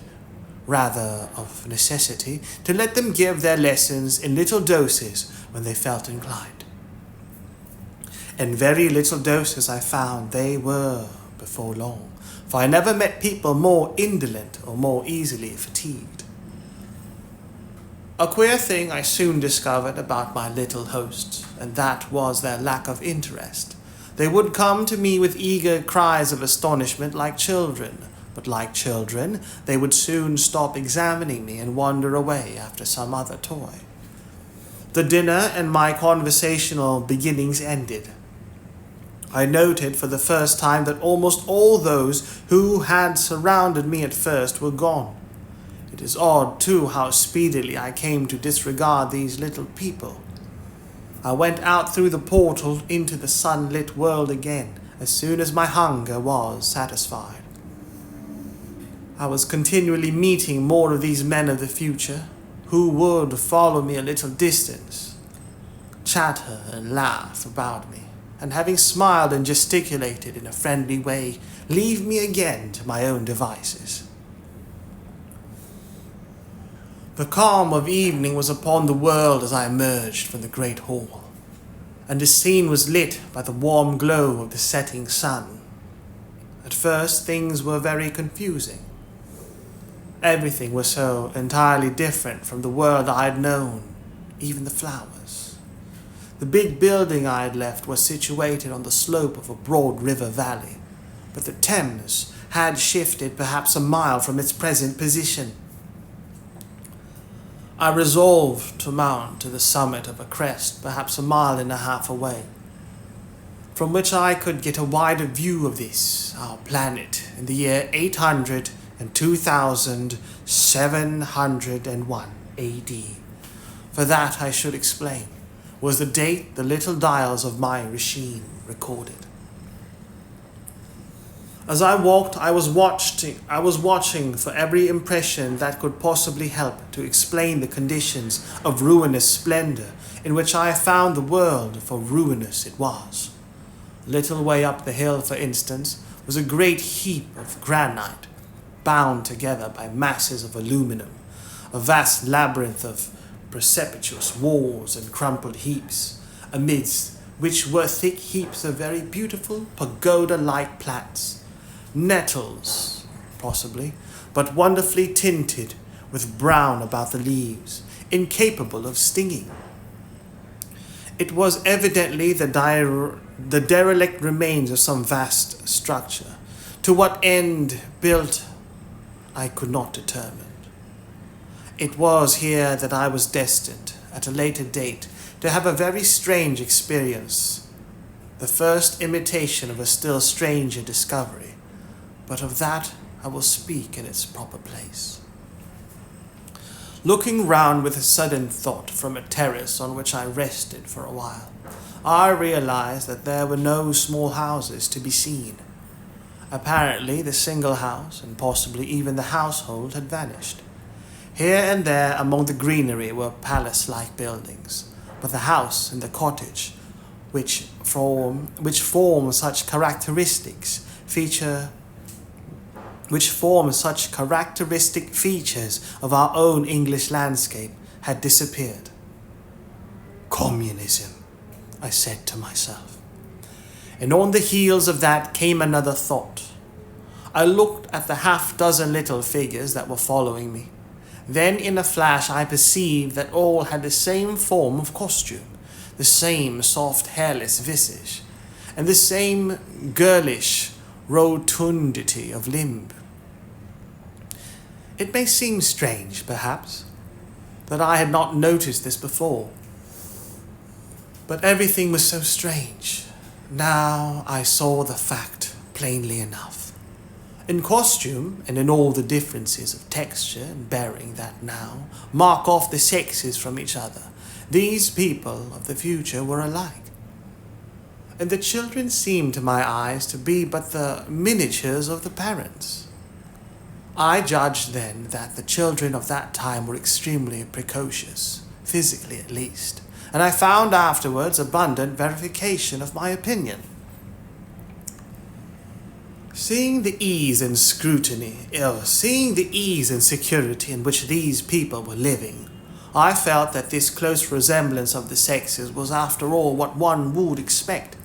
rather of necessity, to let them give their lessons in little doses when they felt inclined. And very little doses I found they were before long, for I never met people more indolent or more easily fatigued. A queer thing I soon discovered about my little hosts, and that was their lack of interest. They would come to me with eager cries of astonishment like children, but like children, they would soon stop examining me and wander away after some other toy. The dinner and my conversational beginnings ended. I noted for the first time that almost all those who had surrounded me at first were gone. It is odd, too, how speedily I came to disregard these little people. I went out through the portal into the sunlit world again as soon as my hunger was satisfied. I was continually meeting more of these men of the future, who would follow me a little distance, chatter and laugh about me, and having smiled and gesticulated in a friendly way, leave me again to my own devices. The calm of evening was upon the world as I emerged from the great hall, and the scene was lit by the warm glow of the setting sun. At first, things were very confusing. Everything was so entirely different from the world I had known, even the flowers. The big building I had left was situated on the slope of a broad river valley, but the Thames had shifted perhaps a mile from its present position. I resolved to mount to the summit of a crest perhaps a mile and a half away, from which I could get a wider view of this, our planet, in the year 800 and 2701 AD. For that, I should explain, was the date the little dials of my machine recorded. As I walked, I was watching for every impression that could possibly help to explain the conditions of ruinous splendor in which I found the world, for ruinous it was. A little way up the hill, for instance, was a great heap of granite, bound together by masses of aluminum, a vast labyrinth of precipitous walls and crumpled heaps, amidst which were thick heaps of very beautiful pagoda-like plants, nettles, possibly, but wonderfully tinted with brown about the leaves, incapable of stinging. It was evidently the derelict remains of some vast structure. To what end built, I could not determine. It was here that I was destined, at a later date, to have a very strange experience, the first imitation of a still stranger discovery. But of that I will speak in its proper place. Looking round with a sudden thought from a terrace on which I rested for a while, I realized that there were no small houses to be seen. Apparently the single house, and possibly even the household, had vanished. Here and there among the greenery were palace-like buildings, but the house and the cottage, which form such characteristic features of our own English landscape, had disappeared. Communism, I said to myself. And on the heels of that came another thought. I looked at the half-dozen little figures that were following me. Then in a flash I perceived that all had the same form of costume, the same soft hairless visage, and the same girlish rotundity of limb. It may seem strange, perhaps, that I had not noticed this before, but everything was so strange. Now I saw the fact plainly enough. In costume, and in all the differences of texture and bearing that now mark off the sexes from each other, these people of the future were alike. And the children seemed to my eyes to be but the miniatures of the parents. I judged then that the children of that time were extremely precocious, physically at least, and I found afterwards abundant verification of my opinion. Seeing the ease and security in which these people were living, I felt that this close resemblance of the sexes was after all what one would expect.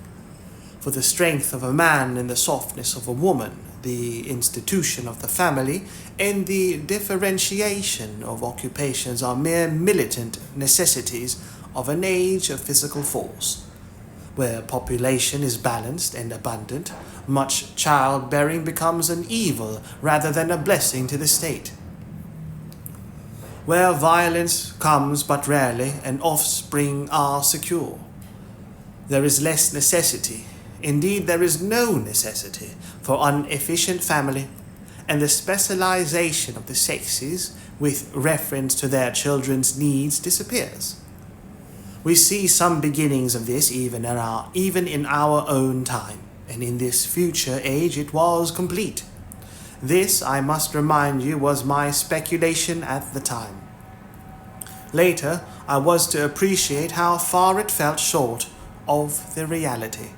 For the strength of a man and the softness of a woman, the institution of the family, and the differentiation of occupations are mere militant necessities of an age of physical force. Where population is balanced and abundant, much childbearing becomes an evil rather than a blessing to the state. Where violence comes but rarely and offspring are secure, there is less necessity, indeed there is no necessity, for inefficient family, and the specialization of the sexes with reference to their children's needs disappears. We see some beginnings of this even in our own time, and in this future age it was complete. This, I must remind you, was my speculation at the time. Later, I was to appreciate how far it fell short of the reality.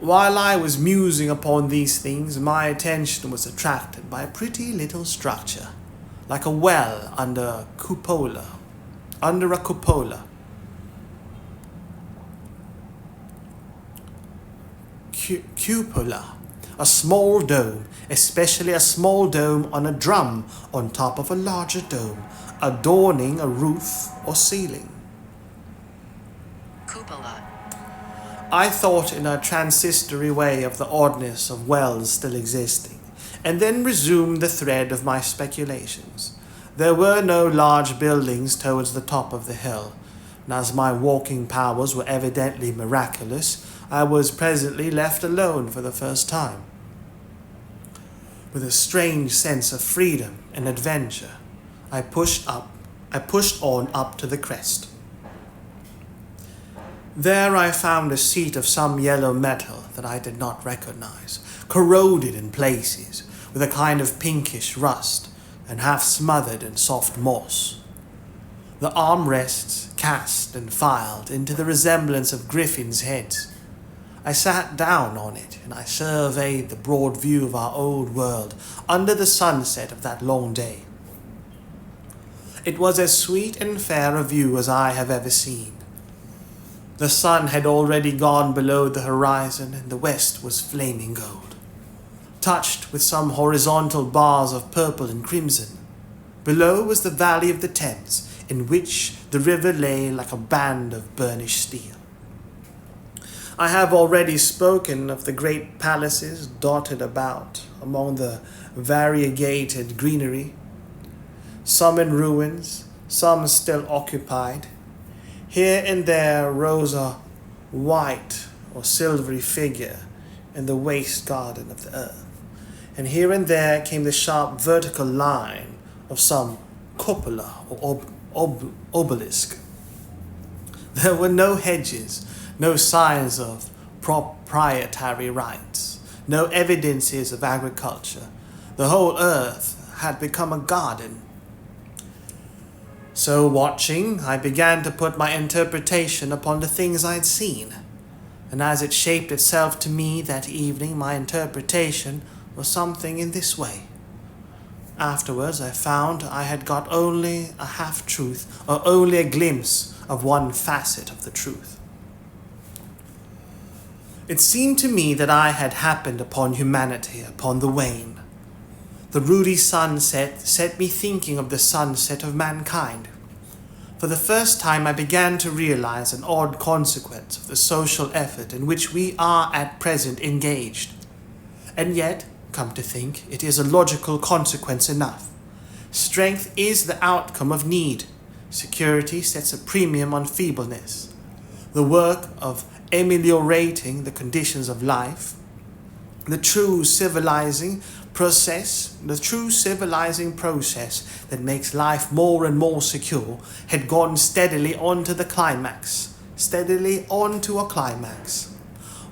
While I was musing upon these things, my attention was attracted by a pretty little structure, like a well under a cupola. Cupola, a small dome, especially a small dome on a drum on top of a larger dome, adorning a roof or ceiling. Cupola. I thought in a transitory way of the oddness of wells still existing, and then resumed the thread of my speculations. There were no large buildings towards the top of the hill, and as my walking powers were evidently miraculous, I was presently left alone for the first time. With a strange sense of freedom and adventure, I pushed on up to the crest. There I found a seat of some yellow metal that I did not recognize, corroded in places, with a kind of pinkish rust, and half smothered in soft moss. The armrests cast and filed into the resemblance of griffins' heads. I sat down on it, and I surveyed the broad view of our old world under the sunset of that long day. It was as sweet and fair a view as I have ever seen. The sun had already gone below the horizon, and the west was flaming gold, touched with some horizontal bars of purple and crimson. Below was the valley of the Thames, in which the river lay like a band of burnished steel. I have already spoken of the great palaces dotted about among the variegated greenery, some in ruins, some still occupied. Here and there rose a white or silvery figure in the waste garden of the earth, and here and there came the sharp vertical line of some cupola or obelisk. There were no hedges, no signs of proprietary rights, no evidences of agriculture. The whole earth had become a garden. So watching, I began to put my interpretation upon the things I had seen, and as it shaped itself to me that evening, my interpretation was something in this way. Afterwards, I found I had got only a half-truth, or only a glimpse of one facet of the truth. It seemed to me that I had happened upon humanity upon the wane. The ruddy sunset set me thinking of the sunset of mankind. For the first time I began to realize an odd consequence of the social effort in which we are at present engaged. And yet, come to think, it is a logical consequence enough. Strength is the outcome of need. Security sets a premium on feebleness. The work of ameliorating the conditions of life, the true civilizing process that makes life more and more secure, had gone steadily on to a climax.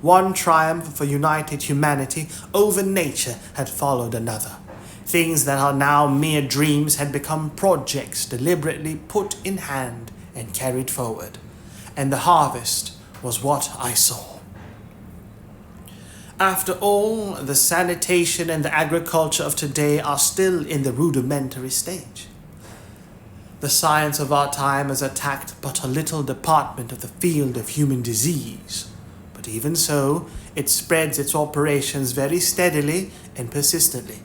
One triumph for united humanity over nature had followed another. Things that are now mere dreams had become projects deliberately put in hand and carried forward. And the harvest was what I saw. After all, the sanitation and the agriculture of today are still in the rudimentary stage. The science of our time has attacked but a little department of the field of human disease. But even so, it spreads its operations very steadily and persistently.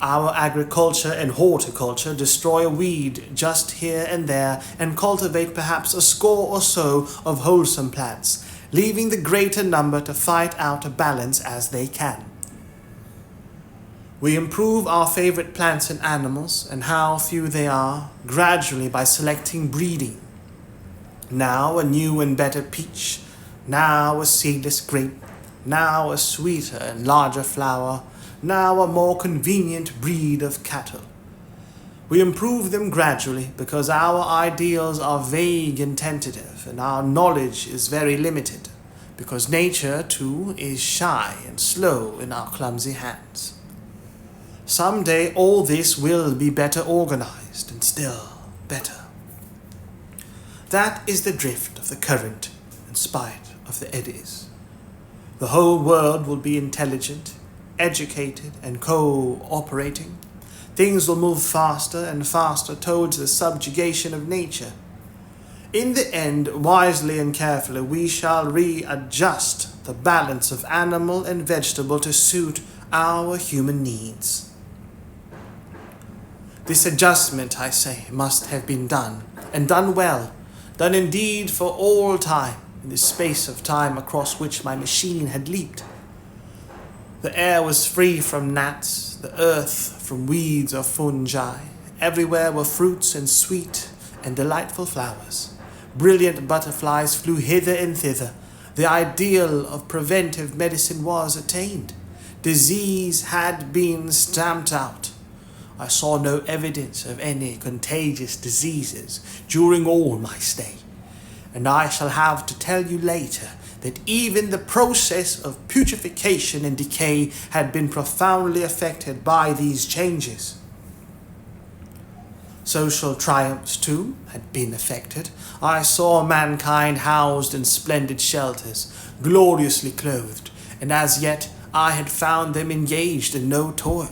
Our agriculture and horticulture destroy a weed just here and there and cultivate perhaps a score or so of wholesome plants, leaving the greater number to fight out a balance as they can. We improve our favorite plants and animals, and how few they are, gradually by selecting breeding. Now a new and better peach, now a seedless grape, now a sweeter and larger flower, now a more convenient breed of cattle. We improve them gradually because our ideals are vague and tentative, and our knowledge is very limited, because nature, too, is shy and slow in our clumsy hands. Some day all this will be better organized, and still better. That is the drift of the current, in spite of the eddies. The whole world will be intelligent, educated, and cooperating. Things will move faster and faster towards the subjugation of nature. In the end, wisely and carefully, we shall readjust the balance of animal and vegetable to suit our human needs. This adjustment, I say, must have been done, and done well, done indeed for all time, in the space of time across which my machine had leaped. The air was free from gnats, the earth from weeds or fungi. Everywhere were fruits and sweet and delightful flowers. Brilliant butterflies flew hither and thither. The ideal of preventive medicine was attained. Disease had been stamped out. I saw no evidence of any contagious diseases during all my stay, and I shall have to tell you later that even the process of putrefaction and decay had been profoundly affected by these changes. Social triumphs, too, had been affected. I saw mankind housed in splendid shelters, gloriously clothed, and as yet I had found them engaged in no toil.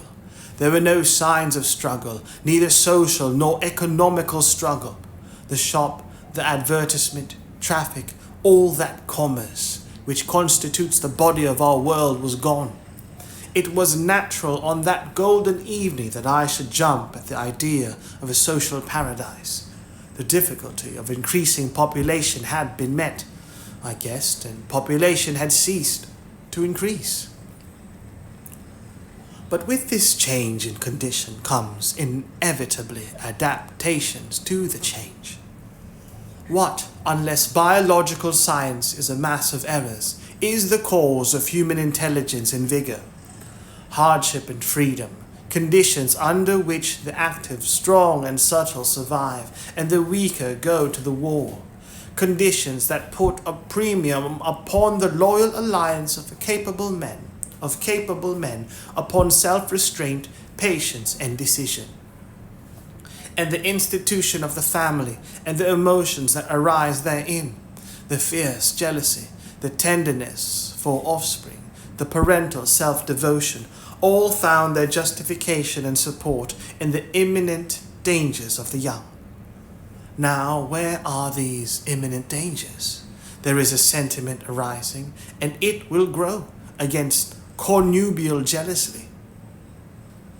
There were no signs of struggle, neither social nor economical struggle. The shop, the advertisement, traffic, all that commerce which constitutes the body of our world was gone. It was natural on that golden evening that I should jump at the idea of a social paradise. The difficulty of increasing population had been met, I guessed, and population had ceased to increase. But with this change in condition comes inevitably adaptations to the change. What, unless biological science is a mass of errors, is the cause of human intelligence and vigor? Hardship and freedom, conditions under which the active, strong, and subtle survive, and the weaker go to the war. Conditions that put a premium upon the loyal alliance of capable men, upon self-restraint, patience, and decision. And the institution of the family and the emotions that arise therein, the fierce jealousy, the tenderness for offspring, the parental self-devotion, all found their justification and support in the imminent dangers of the young. Now, where are these imminent dangers? there is a sentiment arising, and it will grow against connubial jealousy.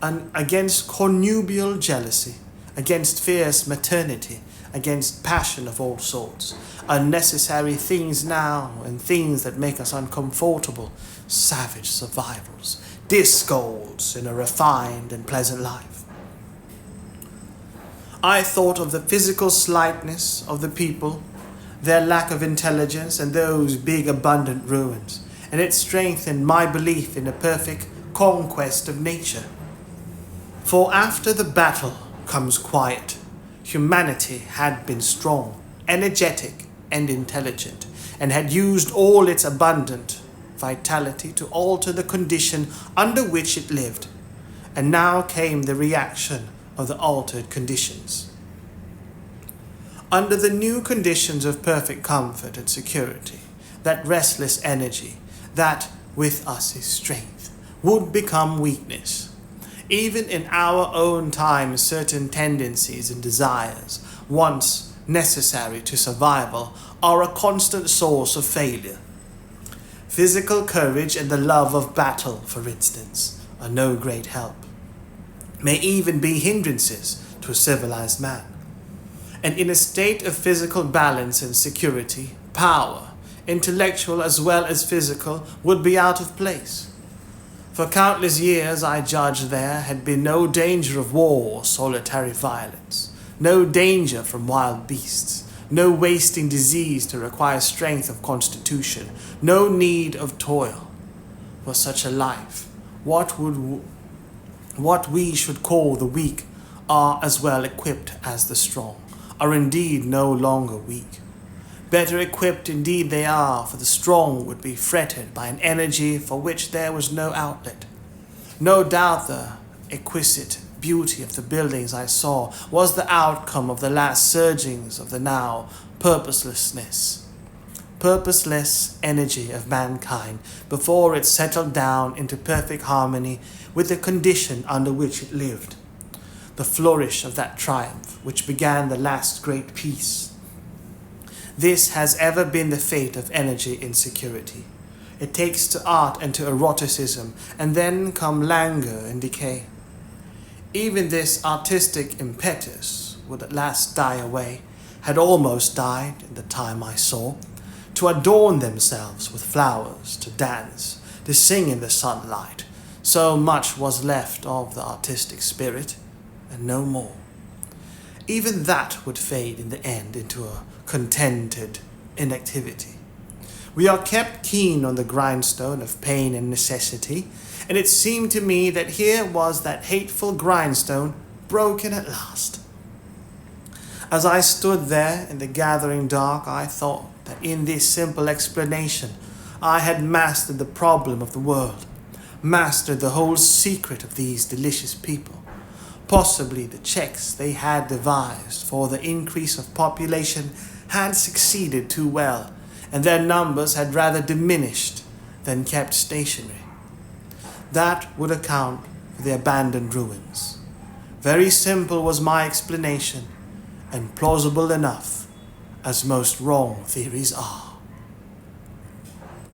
And against connubial jealousy, against fierce maternity, against passion of all sorts, unnecessary things now and things that make us uncomfortable, savage survivals, discords in a refined and pleasant life. I thought of the physical slightness of the people, their lack of intelligence, and those big abundant ruins, and it strengthened my belief in a perfect conquest of nature. For after the battle comes quiet. Humanity had been strong, energetic, and intelligent, and had used all its abundant vitality to alter the condition under which it lived. And now came the reaction of the altered conditions. Under the new conditions of perfect comfort and security, that restless energy, that with us is strength, would become weakness. Even in our own time, certain tendencies and desires, once necessary to survival, are a constant source of failure. Physical courage and the love of battle, for instance, are no great help, may even be hindrances to a civilized man. And in a state of physical balance and security, power, intellectual as well as physical, would be out of place. For countless years, I judged there had been no danger of war or solitary violence, no danger from wild beasts, no wasting disease to require strength of constitution, no need of toil. For such a life, what we should call the weak are as well equipped as the strong, are indeed no longer weak. Better equipped indeed they are, for the strong would be fretted by an energy for which there was no outlet. No doubt the exquisite beauty of the buildings I saw was the outcome of the last surgings of the now purposeless energy of mankind before it settled down into perfect harmony with the condition under which it lived. The flourish of that triumph which began the last great peace. This has ever been the fate of energy in security. It takes to art and to eroticism, and then come languor and decay. Even this artistic impetus would at last die away, had almost died in the time I saw, to adorn themselves with flowers, to dance, to sing in the sunlight. So much was left of the artistic spirit, and no more. Even that would fade in the end into a contented inactivity. We are kept keen on the grindstone of pain and necessity, and it seemed to me that here was that hateful grindstone broken at last. As I stood there in the gathering dark, I thought that in this simple explanation I had mastered the problem of the world, mastered the whole secret of these delicious people. Possibly the checks they had devised for the increase of population had succeeded too well, and their numbers had rather diminished than kept stationary. That would account for the abandoned ruins. Very simple was my explanation, and plausible enough, as most wrong theories are.